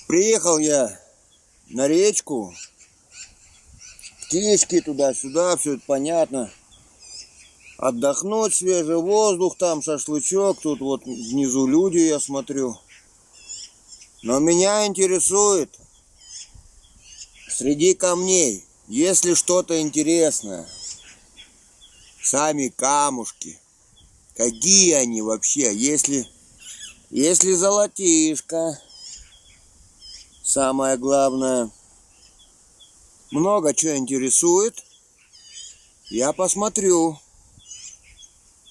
Приехал я на речку, птички туда-сюда, все это понятно. Отдохнуть, свежий воздух, там шашлычок, тут вот внизу люди, я смотрю. Но меня интересует среди камней, есть ли что-то интересное. Сами камушки, какие они вообще, если золотишко, самое главное. Много чего интересует, я посмотрю.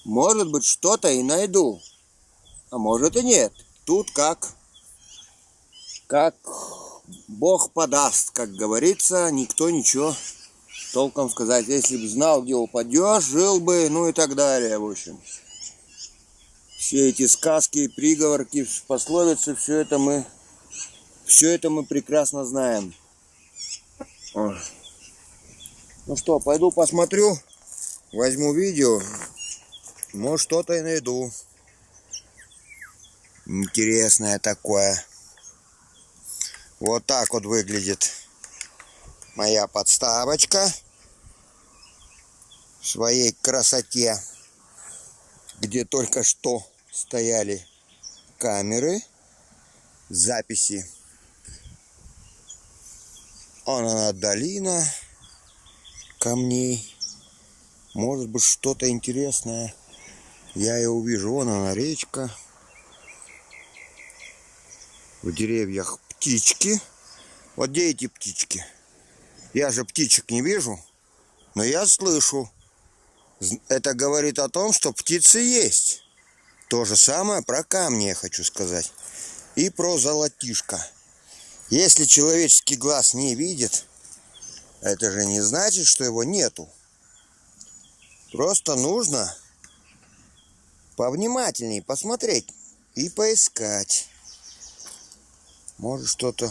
Может быть, что-то и найду, а может и нет. Тут как Бог подаст, как говорится, никто ничего толком сказать. Если бы знал, где упадешь, жил бы, ну и так далее, в общем. Все эти сказки, приговорки, пословицы, все это мы прекрасно знаем. Ну что, пойду посмотрю, возьму видео, может что-то и найду. Интересное такое. Вот так вот выглядит моя подставочка в своей красоте, где только что стояли камеры, записи. Вон она, долина камней. Может быть, что-то интересное я и увижу. Вон она, речка. В деревьях птички. Вот где эти птички? Я же птичек не вижу, но я слышу. Это говорит о том, что птицы есть. То же самое про камни я хочу сказать. И про золотишко. Если человеческий глаз не видит, это же не значит, что его нету. Просто нужно повнимательнее посмотреть и поискать. Может, что-то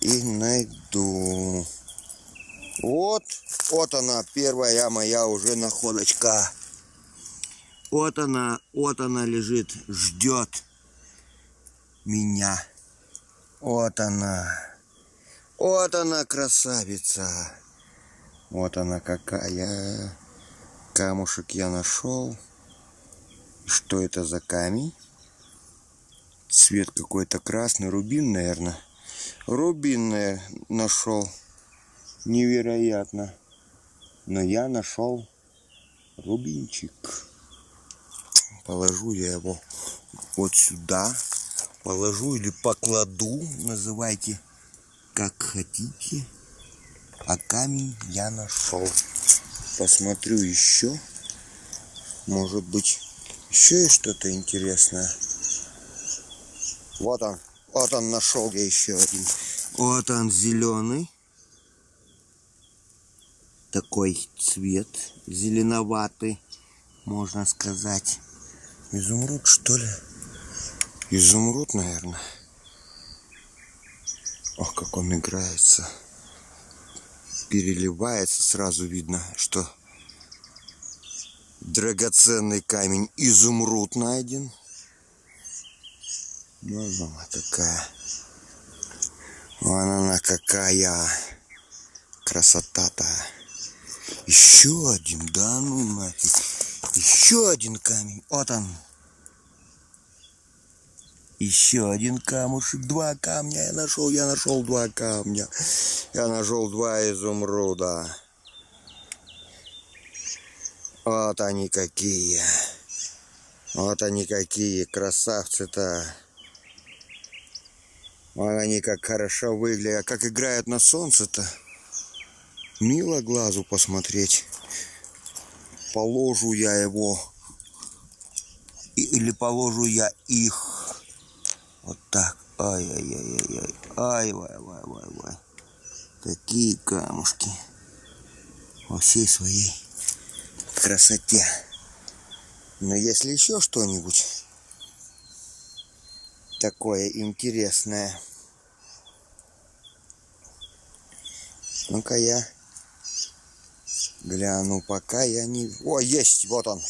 и найду. Вот она, первая моя уже находочка. Вот она лежит, ждет меня. Вот она, красавица. Вот она какая. Камушек я нашел. Что это за камень? Цвет какой-то красный, рубин, наверное. Рубин нашел. Невероятно. Но я нашел рубинчик. Положу я его вот сюда. Положу или покладу. Называйте как хотите. А камень я нашел. Посмотрю еще. Может быть, еще есть что-то интересное. Вот он нашел я еще один. Вот он зеленый. Такой цвет зеленоватый, можно сказать. Изумруд, что ли? Изумруд, наверное. Ох, как он играется. Переливается, сразу видно, что драгоценный камень изумруд найден. Вон она какая. Вон она какая. Красота-то. Еще один, да ну нафиг. Еще один камень. Вот он. Еще один камушек. Два камня я нашел. Я нашел два камня. Я нашел два изумруда. Вот они какие. Вот они какие красавцы-то. Вот они как хорошо выглядят. Как играют на солнце-то. Мило глазу посмотреть. Положу я его. Или положу я их. Вот так. Ай-яй-яй-яй. Ай-вай-вай-вай-вай. Такие камушки. Во всей своей красоте. Но если еще что-нибудь такое интересное. Ну-ка я гляну, пока я не... О, есть, вот он.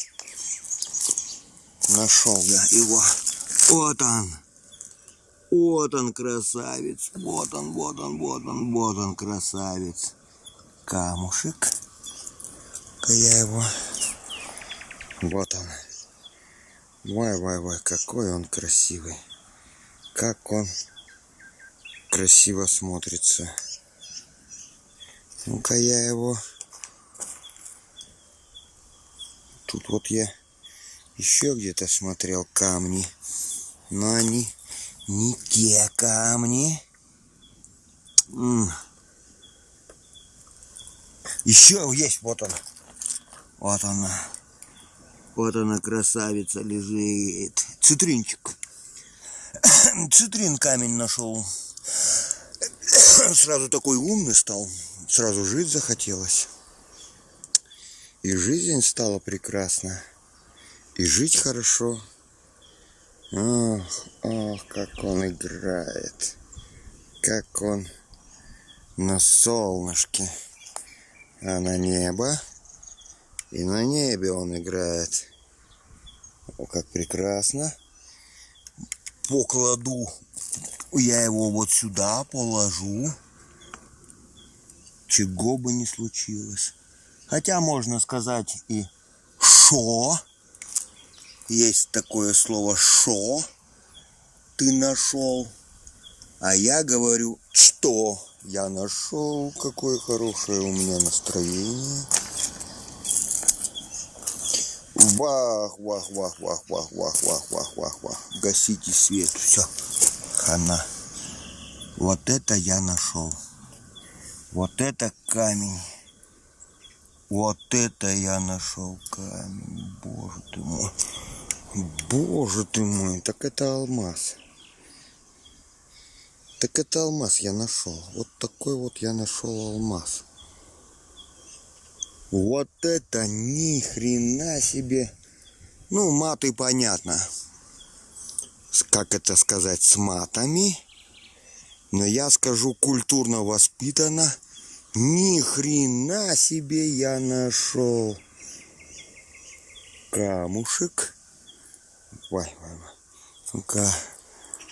Нашел я его. Вот он. Вот он, красавец. Вот он, вот он, вот он, вот он, красавец. Камушек. Я его. Вот он. Вай, какой он красивый. Как он красиво смотрится. Ну-ка я его. Тут вот я еще где-то смотрел камни. Но они не те камни. Еще есть, вот он. Вот она. Вот она, красавица, лежит. Цитринчик. Цитрин камень нашел. Сразу такой умный стал. Сразу жить захотелось. И жизнь стала прекрасна. И жить хорошо. Ох, как он играет. Как он на солнышке. А на небо. И на небе он играет. О, как прекрасно. Покладу. Я его вот сюда положу. Чего бы ни случилось. Хотя можно сказать и шо. Есть такое слово шо. Ты нашел. А я говорю, что я нашел. Какое хорошее у меня настроение. Вах. Гасите свет. Все. Хана. Вот это я нашел. Вот это камень. Вот это я нашел камень. Боже ты мой. Боже ты мой. Так это алмаз. Так это алмаз я нашел. Вот такой вот я нашел алмаз. Вот это ни хрена себе. Ну, маты понятно. Как это сказать, с матами. Но я скажу культурно воспитанно. Ни хрена себе я нашел камушек. Вай. Ну-ка.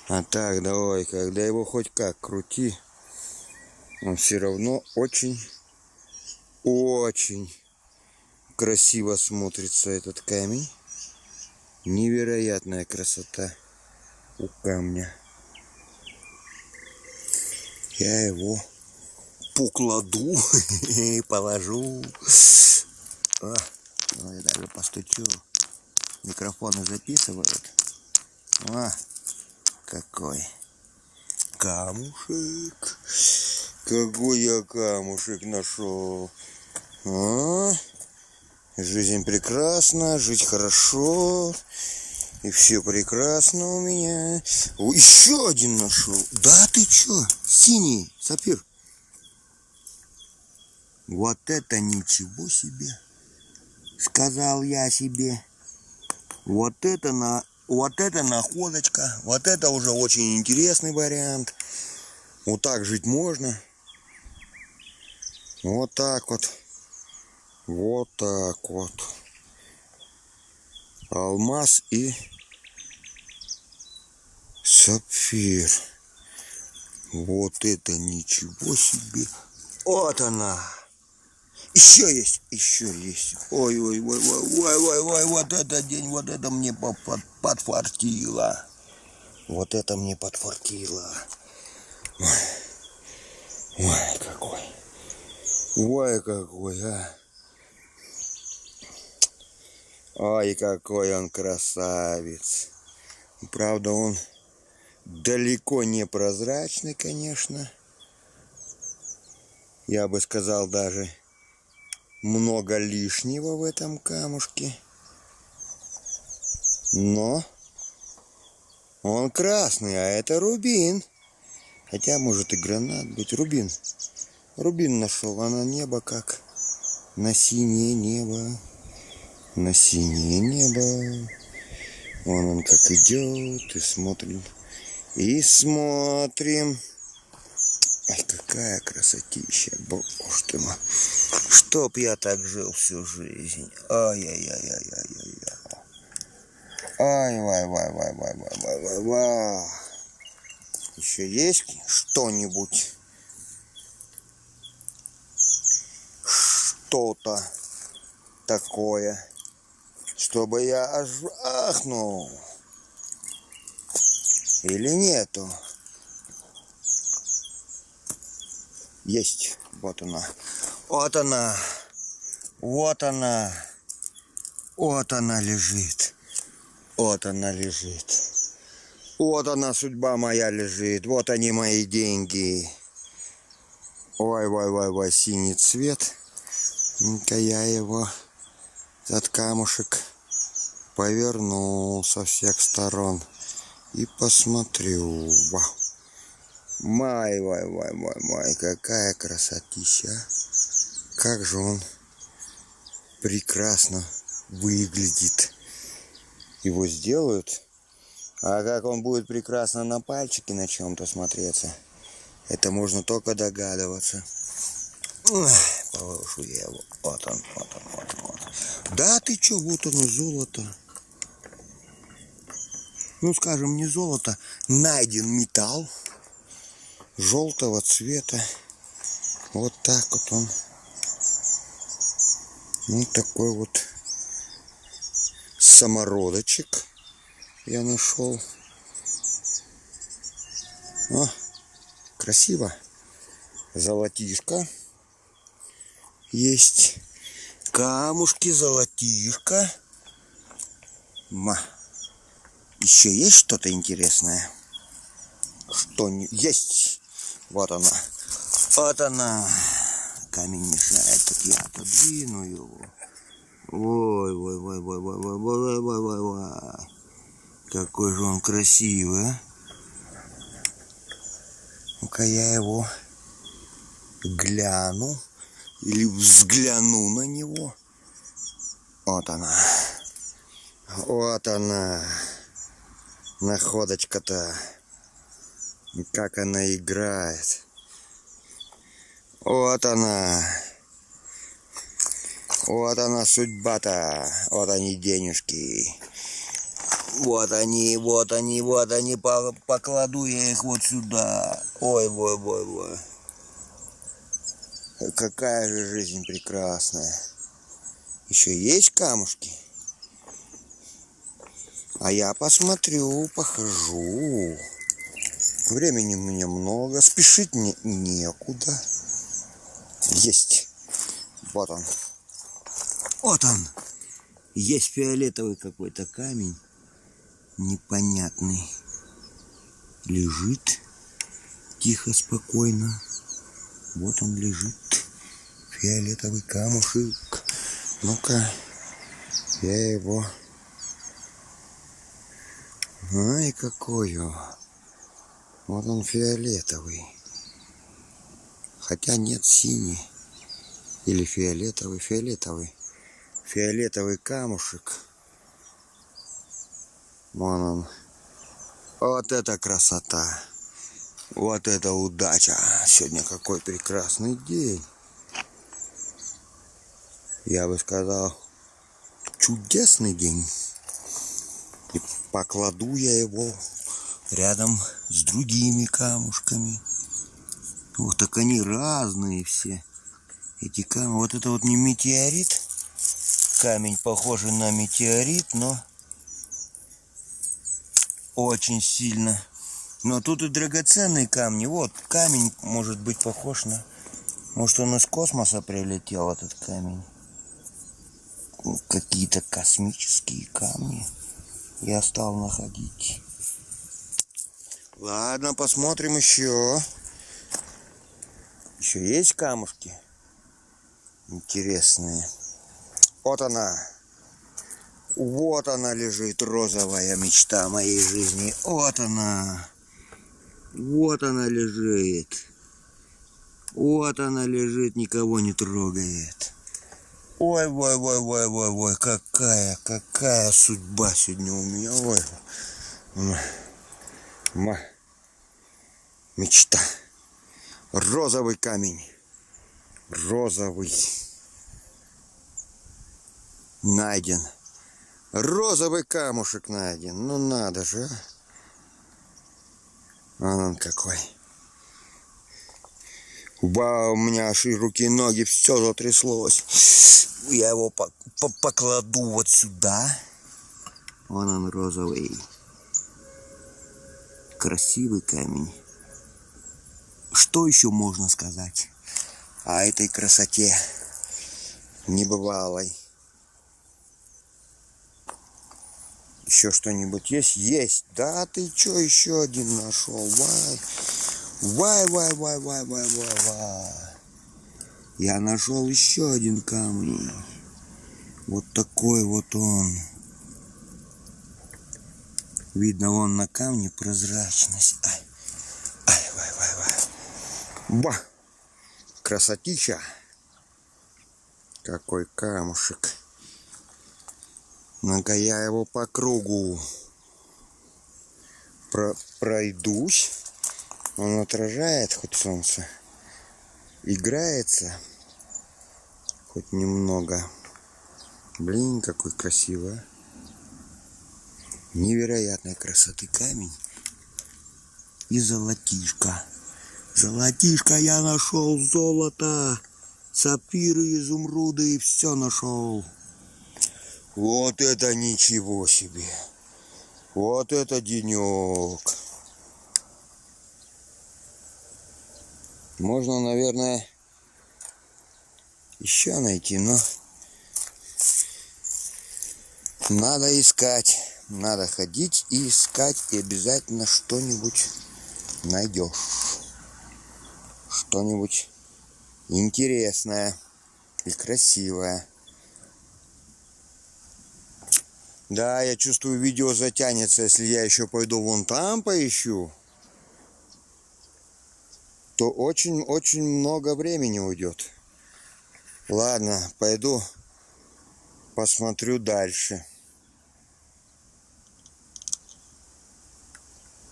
А так, давай, когда его хоть как крути, он все равно очень красиво смотрится, этот камень. Невероятная красота у камня. Я его покладу и положу. Я даже постучу. Микрофоны записывают. Какой камушек. Какой я камушек нашел. Жизнь прекрасна, жить хорошо. И все прекрасно у меня. О, еще один нашел. Да ты чё? Синий сапфир. Вот это ничего себе. Сказал я себе. Вот это находочка. Вот это уже очень интересный вариант. Вот так жить можно. Вот так вот. Вот так вот. Алмаз и сапфир. Вот это ничего себе. Вот она. Еще есть. Ой, вот это день, вот это мне подфартило. Вот это мне подфартило. Ой, какой. Ой, какой, а. Ой, какой он красавец. Правда, он далеко не прозрачный, конечно. Я бы сказал, даже много лишнего в этом камушке. Но он красный, а это рубин. Хотя, может, и гранат быть. Рубин. Рубин нашел, а на небо как? На синее небо. На синее небо. Он как идет и смотрим. И смотрим. Ай, какая красотища. Боже ты мой. Чтоб я так жил всю жизнь. Ай-яй-яй-яй-яй-яй. Ай, вай. Еще есть что-нибудь? Что-то такое, чтобы я аж ахнул. Или нету? Есть. Вот она. Вот она. Вот она. Вот она лежит. Вот она лежит. Вот она, судьба моя лежит. Вот они, мои деньги. Ой, синий цвет. Ну-ка я его от камушек повернул со всех сторон. И посмотрю. Вау. Май, какая красотища. Как же он прекрасно выглядит. Его сделают. А как он будет прекрасно на пальчике на чем-то смотреться, это можно только догадываться. Положу я его. Вот он. Да ты чё, вот оно, золото. Ну, скажем, не золото. Найден металл желтого цвета. Вот так вот он. Ну, такой вот самородочек я нашел. О, красиво. Золотишко есть. Камушки, золотишко. Еще есть что-то интересное? Что не есть? Вот она. Вот она. Камень мешает, так я отодвину его. Ой. Какой же он красивый, а? Ну-ка я его гляну. Или взгляну на него. Вот она. Вот она. Находочка-то. Как она играет. Вот она. Вот она судьба-то. Вот они денежки. Вот они. Покладу я их вот сюда. Ой. Какая же жизнь прекрасная. Еще есть камушки? А я посмотрю, похожу. Времени мне много. Спешить мне некуда. Есть. Вот он. Вот он. Есть фиолетовый какой-то камень. Непонятный. Лежит. Тихо, спокойно. Вот он лежит. Фиолетовый камушек. Ну-ка. Я его... Ай, какой он. Вот он фиолетовый. Хотя нет, синий. Или фиолетовый. Фиолетовый камушек. Вон он. Вот это красота. Вот это удача. Сегодня какой прекрасный день. Я бы сказал, чудесный день. И покладу я его рядом с другими камушками. Вот так они разные все. Эти камни. Вот это вот не метеорит. Камень похожий на метеорит, но очень сильно. Но тут и драгоценные камни. Вот камень может быть похож на... Может, он из космоса прилетел, этот камень. Какие-то космические камни я стал находить. Ладно, посмотрим еще. Еще есть камушки интересные. Вот она. Вот она лежит, розовая мечта моей жизни. Вот она. Вот она лежит. Вот она лежит, никого не трогает. Ой, какая судьба сегодня у меня. Ой. Мечта. Розовый камень. Розовый. Найден. Розовый камушек найден. Ну надо же. Вон он какой. Вау, у меня аж и руки, и ноги, все затряслось. Я его покладу вот сюда. Вон он розовый. Красивый камень. Что еще можно сказать о этой красоте небывалой? Еще что-нибудь есть? Есть. Да ты что, еще один нашел? Вай. Я нашел еще один камень. Вот такой вот он. Видно, вон на камне прозрачность. Ба! Красотища! Какой камушек. Ну-ка я его по кругу пройдусь. Он отражает хоть солнце. Играется хоть немного. Блин, какой красивый. Невероятной красоты камень. И золотишко. Золотишко, я нашел золото. Сапфиры, изумруды, все нашел. Вот это ничего себе. Вот это денек. Можно, наверное, еще найти, но надо искать. Надо ходить и искать, и обязательно что-нибудь найдешь. Что-нибудь интересное и красивое. Да, я чувствую, видео затянется, если я еще пойду вон там поищу, то очень много времени уйдет. Ладно, пойду посмотрю дальше.